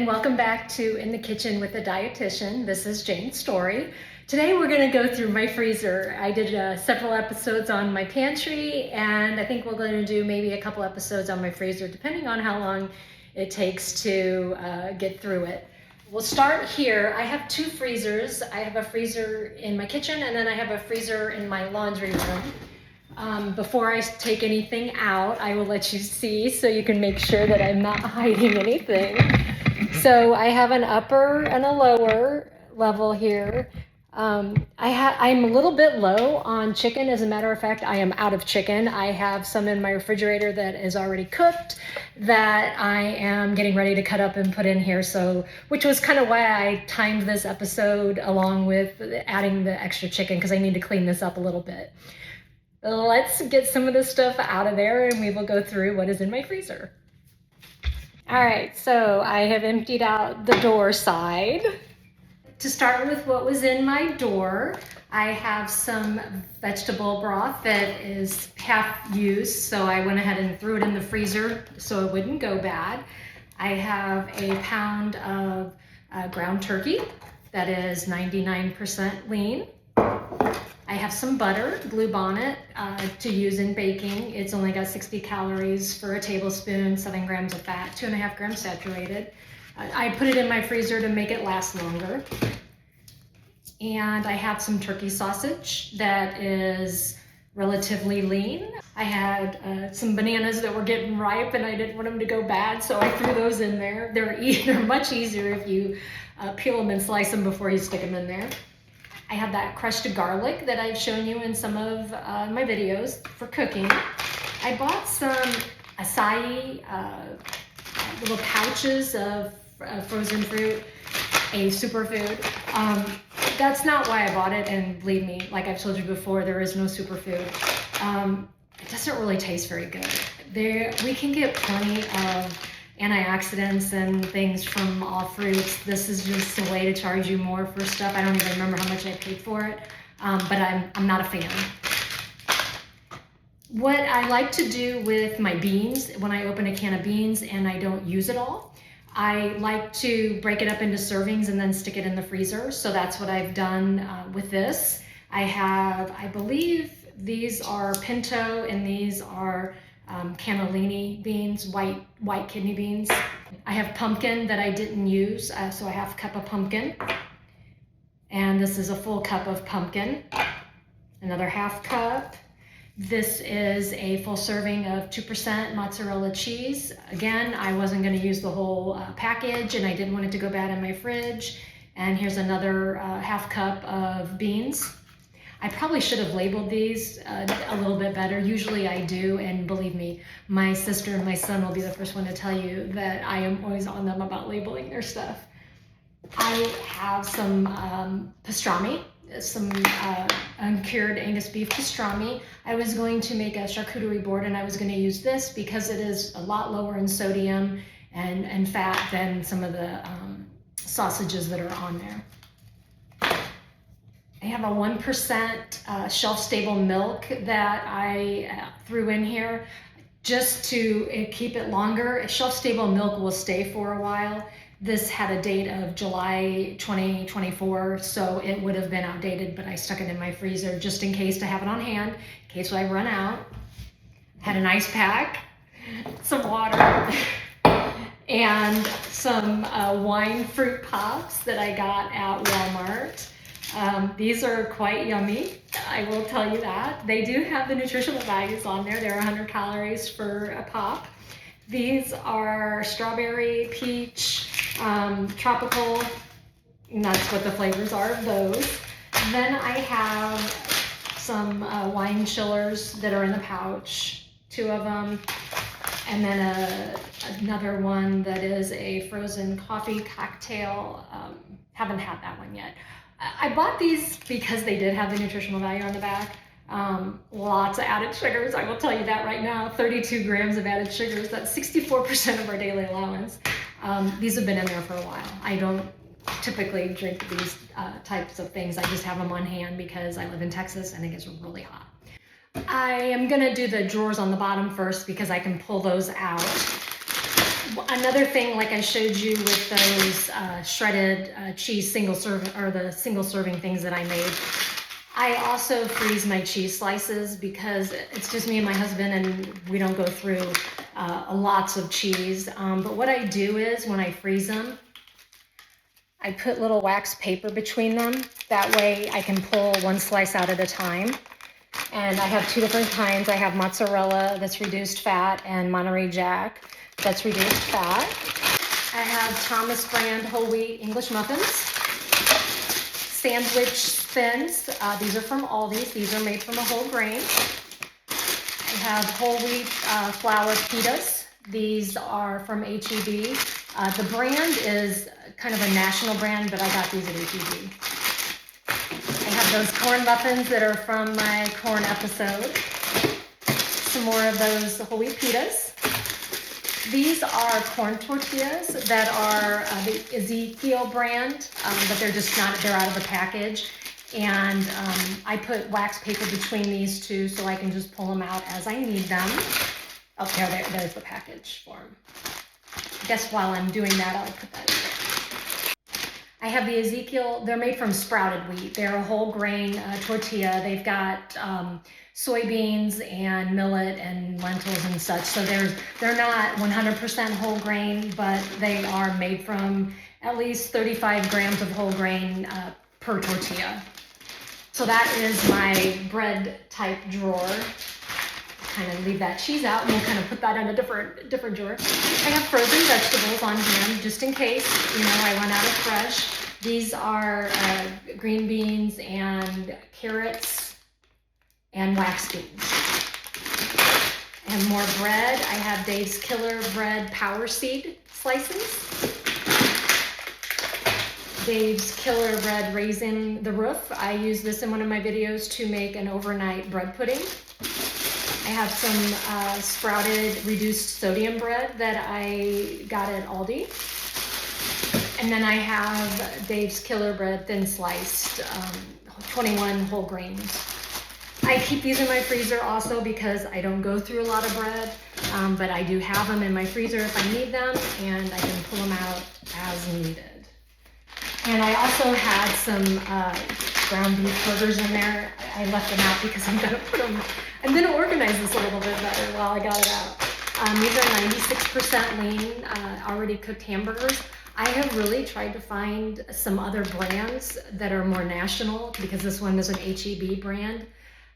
and welcome back to In the Kitchen with a Dietitian. This is Jane's story. Today we're going to go through my freezer. I did several episodes on my pantry, and I think we're going to do maybe a couple episodes on my freezer, depending on how long it takes to get through it. We'll start here. I have two freezers. I have a freezer in my kitchen, and then I have a freezer in my laundry room. Before I take anything out, I will let you see so you can make sure that I'm not hiding anything. So I have an upper and a lower level here. I'm a little bit low on chicken. As a matter of fact, I am out of chicken. I have some in my refrigerator that is already cooked that I am getting ready to cut up and put in here. Which was kind of why I timed this episode along with adding the extra chicken, because I need to clean this up a little bit. Let's get some of this stuff out of there and we will go through what is in my freezer. All right, so I have emptied out the door side. To start with what was in my door, I have some vegetable broth that is half used, so I went ahead and threw it in the freezer so it wouldn't go bad. I have a pound of ground turkey that is 99% lean. I have some butter, Blue Bonnet, to use in baking. It's only got 60 calories for a tablespoon, 7 grams of fat, 2.5 grams saturated. I put it in my freezer to make it last longer. And I have some turkey sausage that is relatively lean. I had some bananas that were getting ripe and I didn't want them to go bad, so I threw those in there. They're much easier if you peel them and slice them before you stick them in there. I have that crushed garlic that I've shown you in some of my videos for cooking. I bought some acai little pouches of frozen fruit, a superfood. That's not why I bought it, and believe me, like I've told you before, there is no superfood. It doesn't really taste very good. We can get plenty of antioxidants and things from all fruits. This is just a way to charge you more for stuff. I don't even remember how much I paid for it, but I'm not a fan. What I like to do with my beans, when I open a can of beans and I don't use it all, I like to break it up into servings and then stick it in the freezer. So that's what I've done with this. I believe these are pinto and these are cannellini beans, white kidney beans. I have pumpkin that I didn't use, so I have a cup of pumpkin. And this is a full cup of pumpkin. Another half cup. This is a full serving of 2% mozzarella cheese. Again, I wasn't going to use the whole package and I didn't want it to go bad in my fridge. And here's another half cup of beans. I probably should have labeled these a little bit better. Usually I do, and believe me, my sister and my son will be the first one to tell you that I am always on them about labeling their stuff. I have some pastrami, some uncured Angus beef pastrami. I was going to make a charcuterie board and I was going to use this because it is a lot lower in sodium and fat than some of the sausages that are on there. I have a 1% shelf-stable milk that I threw in here just to keep it longer. Shelf-stable milk will stay for a while. This had a date of July 2024, so it would have been outdated, but I stuck it in my freezer just in case to have it on hand, in case I run out. Had an ice pack, some water, and some wine fruit pops that I got at Walmart. These are quite yummy, I will tell you that. They do have the nutritional values on there. They're 100 calories for a pop. These are strawberry, peach, tropical, and that's what the flavors are of those. Then I have some wine chillers that are in the pouch, 2 of them. And then another one that is a frozen coffee cocktail. Haven't had that one yet. I bought these because they did have the nutritional value on the back. Lots of added sugars, I will tell you that right now. 32 grams of added sugars, that's 64% of our daily allowance. These have been in there for a while. I don't typically drink these types of things. I just have them on hand because I live in Texas and it gets really hot. I am gonna do the drawers on the bottom first because I can pull those out. Another thing, like I showed you with those shredded cheese single serving, or the single serving things that I made, I also freeze my cheese slices because it's just me and my husband and we don't go through lots of cheese. But what I do is when I freeze them, I put little wax paper between them. That way I can pull one slice out at a time. And I have two different kinds. I have mozzarella that's reduced fat and Monterey Jack that's reduced fat. I have Thomas brand whole wheat English muffins. Sandwich thins. These are from Aldi's. These are made from a whole grain. I have whole wheat flour pitas. These are from H-E-B. The brand is kind of a national brand, but I got these at H-E-B. I have those corn muffins that are from my corn episode. Some more of those whole wheat pitas. These are corn tortillas that are the Ezekiel brand, but they're just not, they're out of the package. And I put wax paper between these two so I can just pull them out as I need them. Oh, there's the package for them. I guess while I'm doing that, I'll put that in there. I have the Ezekiel, they're made from sprouted wheat. They're a whole grain tortilla. They've got soybeans and millet and lentils and such. So they're not 100% whole grain, but they are made from at least 35 grams of whole grain per tortilla. So that is my bread type drawer. Kind of leave that cheese out and we'll kind of put that in a different drawer. I have frozen vegetables on hand just in case, I run out of fresh. These are green beans and carrots and wax beans. And more bread. I have Dave's Killer Bread Power Seed slices. Dave's Killer Bread Raisin the Roof. I use this in one of my videos to make an overnight bread pudding. I have some sprouted reduced sodium bread that I got at Aldi. And then I have Dave's Killer Bread thin sliced, 21 whole grains. I keep these in my freezer also because I don't go through a lot of bread, but I do have them in my freezer if I need them, and I can pull them out as needed. And I also had some ground beef burgers in there. I left them out because I'm gonna put them, I'm gonna organize this a little bit better while I got it out. These are 96% lean, already cooked hamburgers. I have really tried to find some other brands that are more national because this one is an H-E-B brand.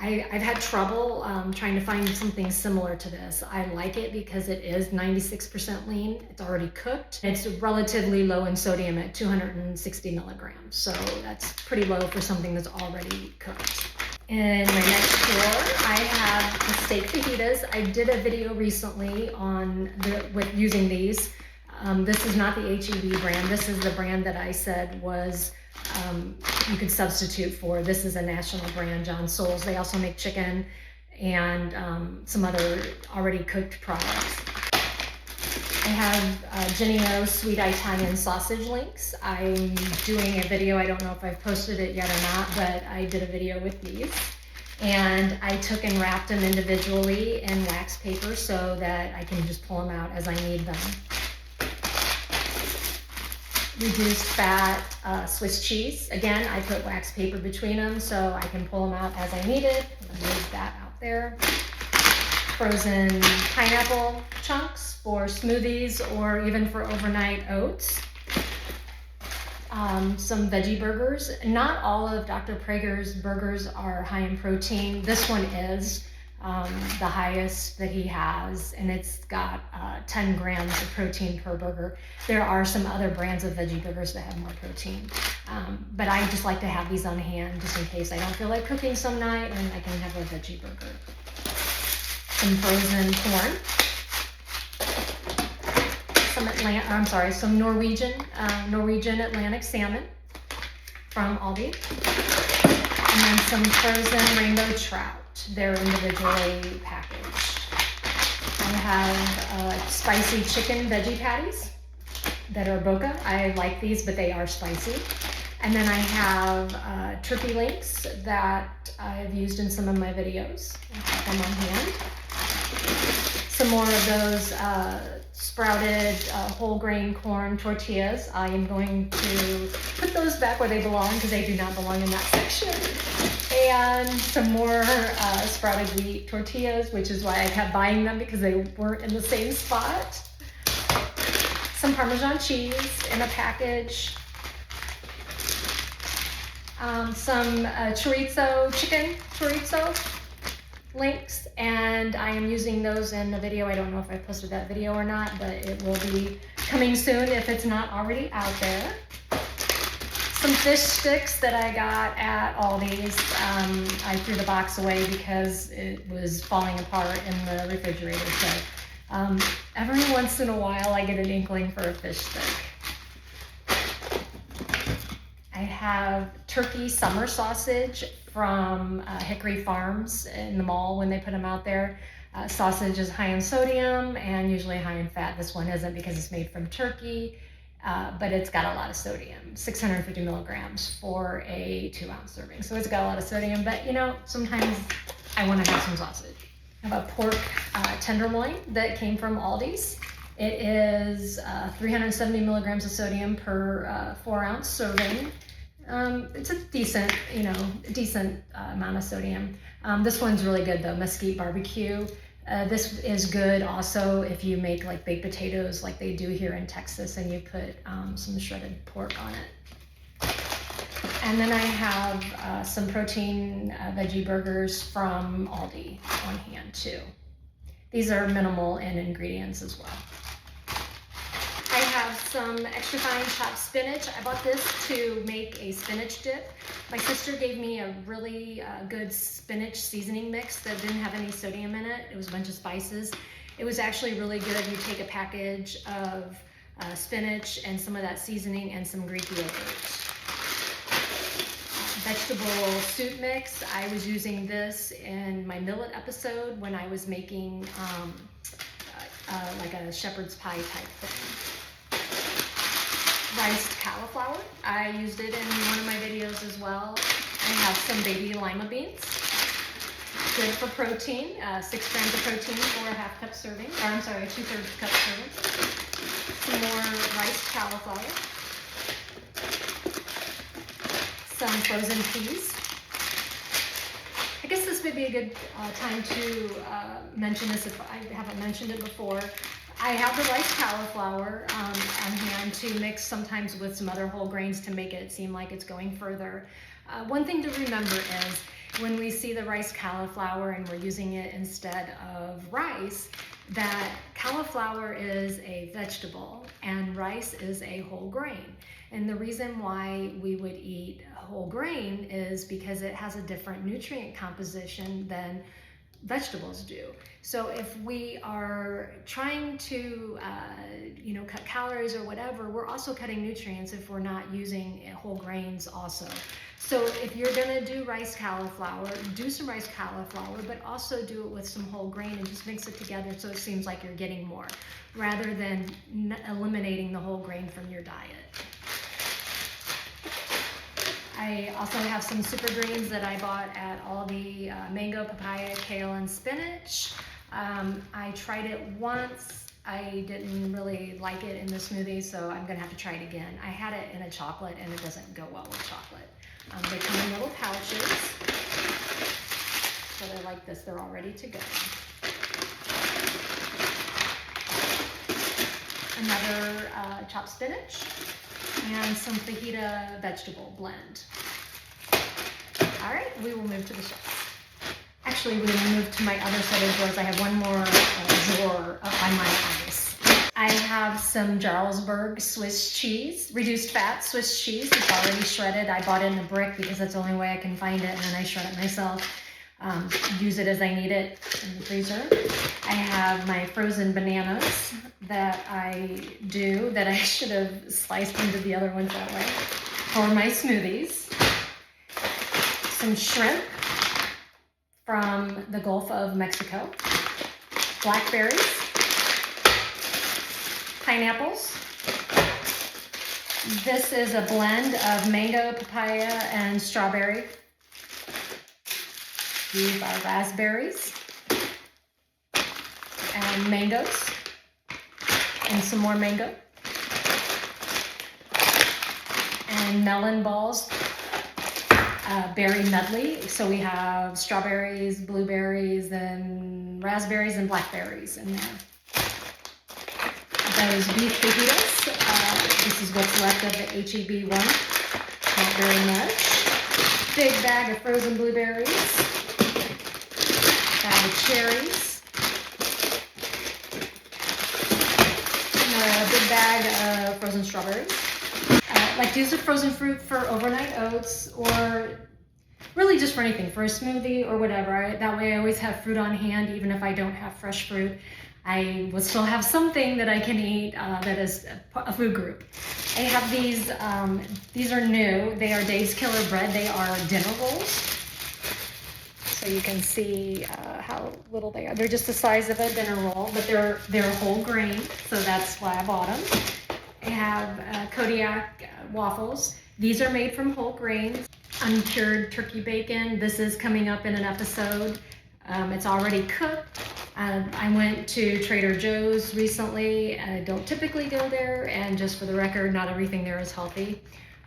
I've had trouble trying to find something similar to this. I like it because it is 96% lean. It's already cooked. It's relatively low in sodium at 260 milligrams. So that's pretty low for something that's already cooked. In my next drawer, I have the steak fajitas. I did a video recently with using these. This is not the H-E-B brand. This is the brand that I said was you could substitute for. This is a national brand, John Souls. They also make chicken and some other already cooked products. I have Jenny O Sweet Italian Sausage Links. I'm doing a video, I don't know if I've posted it yet or not, but I did a video with these. And I took and wrapped them individually in wax paper so that I can just pull them out as I need them. Reduced fat Swiss cheese. Again, I put wax paper between them so I can pull them out as I need it. Leave that out there. Frozen pineapple chunks for smoothies or even for overnight oats. Some veggie burgers. Not all of Dr. Prager's burgers are high in protein. This one is the highest that he has, and it's got 10 grams of protein per burger. There are some other brands of veggie burgers that have more protein, but I just like to have these on hand just in case I don't feel like cooking some night and I can have a veggie burger. Some frozen corn. Some Norwegian Atlantic salmon from Aldi. And then some frozen rainbow trout. They're individually packaged. I have spicy chicken veggie patties that are boca. I like these, but they are spicy. And then I have turkey links that I've used in some of my videos. I have them on hand. some more of those sprouted whole grain corn tortillas. I am going to put those back where they belong because they do not belong in that section. And some more sprouted wheat tortillas, which is why I kept buying them because they weren't in the same spot. Some Parmesan cheese in a package. Some chorizo, chicken chorizo links, and I am using those in the video. I don't know if I posted that video or not, but it will be coming soon if it's not already out there. Some fish sticks that I got at Aldi's. I threw the box away because it was falling apart in the refrigerator. So every once in a while I get an inkling for a fish stick. I have turkey summer sausage from Hickory Farms in the mall when they put them out there. Sausage is high in sodium and usually high in fat. This one isn't because it's made from turkey, but it's got a lot of sodium, 650 milligrams for a 2-ounce serving. So it's got a lot of sodium, but you know, sometimes I want to have some sausage. I have a pork tenderloin that came from Aldi's. It is 370 milligrams of sodium per 4-ounce serving. It's a decent, amount of sodium. This one's really good though, mesquite barbecue. This is good also if you make like baked potatoes like they do here in Texas and you put some shredded pork on it. And then I have some protein veggie burgers from Aldi on hand too. These are minimal in ingredients as well. I have some extra fine chopped spinach. I bought this to make a spinach dip. My sister gave me a really good spinach seasoning mix that didn't have any sodium in it. It was a bunch of spices. It was actually really good. You take a package of spinach and some of that seasoning and some Greek yogurt. Vegetable soup mix. I was using this in my millet episode when I was making like a shepherd's pie type thing. Riced cauliflower. I used it in one of my videos as well. I have some baby lima beans. Good for protein. 6 grams of protein for a 1/2 cup serving. Or I'm sorry, a 2/3 cup serving. Some more riced cauliflower. Some frozen peas. I guess this would be a good time to mention this if I haven't mentioned it before. I have the riced cauliflower on hand to mix sometimes with some other whole grains to make it seem like it's going further. One thing to remember is when we see the riced cauliflower and we're using it instead of rice, that cauliflower is a vegetable and rice is a whole grain. And the reason why we would eat whole grain is because it has a different nutrient composition than vegetables do. So if we are trying to cut calories or whatever, we're also cutting nutrients if we're not using whole grains also. So if you're gonna do rice cauliflower, do some rice cauliflower, but also do it with some whole grain and just mix it together so it seems like you're getting more, rather than eliminating the whole grain from your diet. I also have some super greens that I bought at Aldi, mango, papaya, kale, and spinach. I tried it once. I didn't really like it in the smoothie, so I'm gonna have to try it again. I had it in a chocolate and it doesn't go well with chocolate. They come in little pouches. So they're like this, they're all ready to go. Another chopped spinach and some fajita vegetable blend. All right, we will move to the shelves. Actually, we're gonna move to my other set of drawers. I have one more drawer up on my ice. I have some Jarlsberg Swiss cheese, reduced fat Swiss cheese. It's already shredded. I bought it in a brick because that's the only way I can find it, and then I shred it myself. Use it as I need it in the freezer. I have my frozen bananas that I should have sliced into the other ones that way, for my smoothies. Some shrimp from the Gulf of Mexico, blackberries, pineapples. This is a blend of mango, papaya, and strawberry. These are raspberries. And mangoes and some more mango, and melon balls, berry medley. So we have strawberries, blueberries, and raspberries and blackberries in there. Those beef fajitas, this is what's left of the HEB one, not very much. Big bag of frozen blueberries, bag of cherries, and a big bag of frozen strawberries. Like to use the frozen fruit for overnight oats, or really just for anything, for a smoothie or whatever. That way I always have fruit on hand, even if I don't have fresh fruit. I will still have something that I can eat that is a food group. I have these are new. They are Dave's Killer Bread. They are dinner rolls. So you can see how little they are. They're just the size of a dinner roll, but they're whole grain, so that's why I bought them. I have Kodiak waffles. These are made from whole grains. Uncured turkey bacon. This is coming up in an episode. It's already cooked. I went to Trader Joe's recently. I don't typically go there, and just for the record, not everything there is healthy.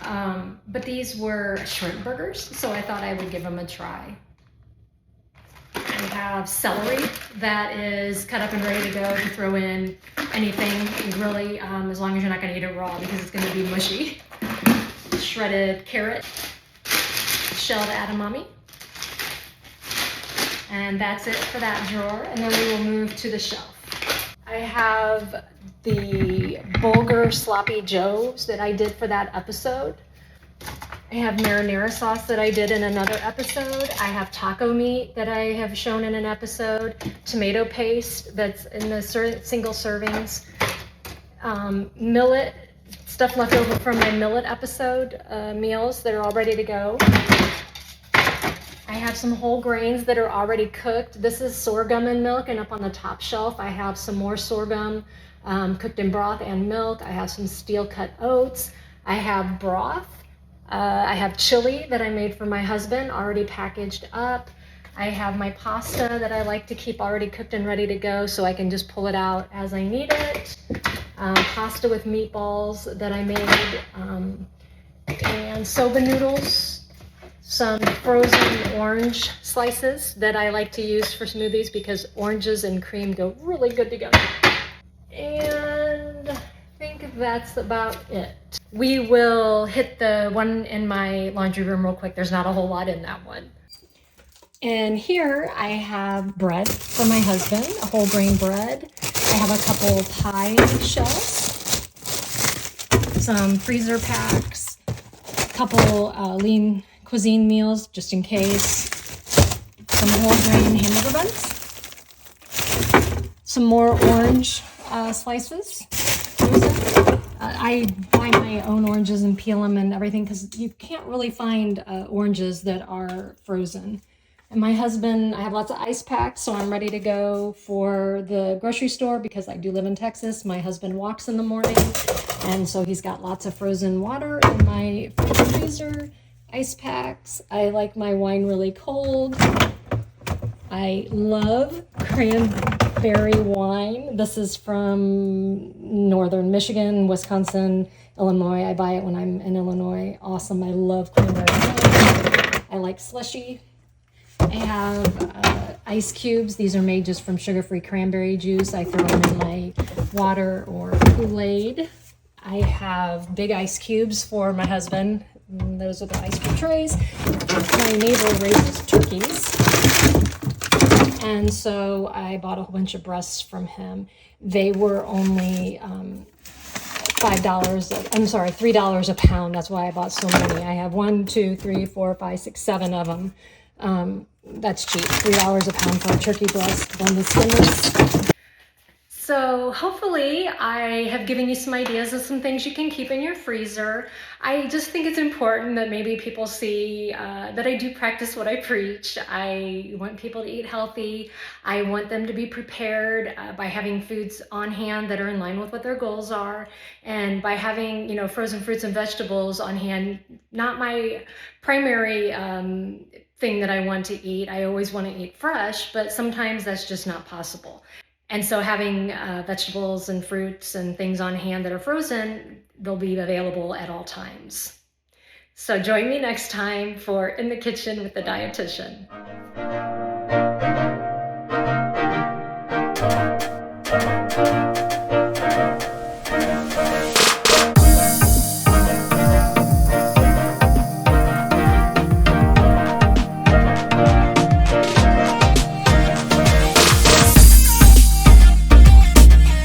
But these were shrimp burgers, so I thought I would give them a try. We have celery that is cut up and ready to go to throw in anything, really, as long as you're not going to eat it raw because it's going to be mushy. Shredded carrot, shelled edamame. And that's it for that drawer, and then we will move to the shelf. I have the Bulgur Sloppy Joes that I did for that episode. I have marinara sauce that I did in another episode. I have taco meat that I have shown in an episode. Tomato paste that's in the single servings. Millet, stuff left over from my millet episode, meals that are all ready to go. I have some whole grains that are already cooked. This is sorghum and milk, and up on the top shelf I have some more sorghum cooked in broth and milk. I have some steel cut oats. I have broth. I have chili that I made for my husband, already packaged up. I have my pasta that I like to keep already cooked and ready to go so I can just pull it out as I need it. Pasta with meatballs that I made, and soba noodles, some frozen orange slices that I like to use for smoothies because oranges and cream go really good together. And I think that's about it. We will hit the one in my laundry room real quick. There's not a whole lot in that one. And here I have bread for my husband, a whole grain bread. I have a couple pie shells, some freezer packs, a couple lean cuisine meals just in case, some whole grain hamburger buns, some more orange slices. I buy my own oranges and peel them and everything because you can't really find oranges that are frozen. And my husband, I have lots of ice packs, so I'm ready to go for the grocery store because I do live in Texas. My husband walks in the morning, and so he's got lots of frozen water in my freezer. Ice packs. I like my wine really cold. I love cranberry wine. This is from northern Michigan, Wisconsin, Illinois. I buy it when I'm in Illinois. Awesome. I love cranberry wine. I like slushy. I have ice cubes. These are made just from sugar-free cranberry juice. I throw them in my water or Kool-Aid. I have big ice cubes for my husband. Those are the ice cream trays. My neighbor raises turkeys, and so I bought a whole bunch of breasts from him. They were only $3 a pound. That's why I bought so many. I have 1, 2, 3, 4, 5, 6, 7 of them. That's cheap. $3 a pound for a turkey breast. Then the skinless. So hopefully I have given you some ideas of some things you can keep in your freezer. I just think it's important that maybe people see that I do practice what I preach. I want people to eat healthy. I want them to be prepared by having foods on hand that are in line with what their goals are, and by having, frozen fruits and vegetables on hand. Not my primary thing that I want to eat. I always want to eat fresh, but sometimes that's just not possible. And so having vegetables and fruits and things on hand that are frozen, they'll be available at all times. So join me next time for In the Kitchen with the Dietitian.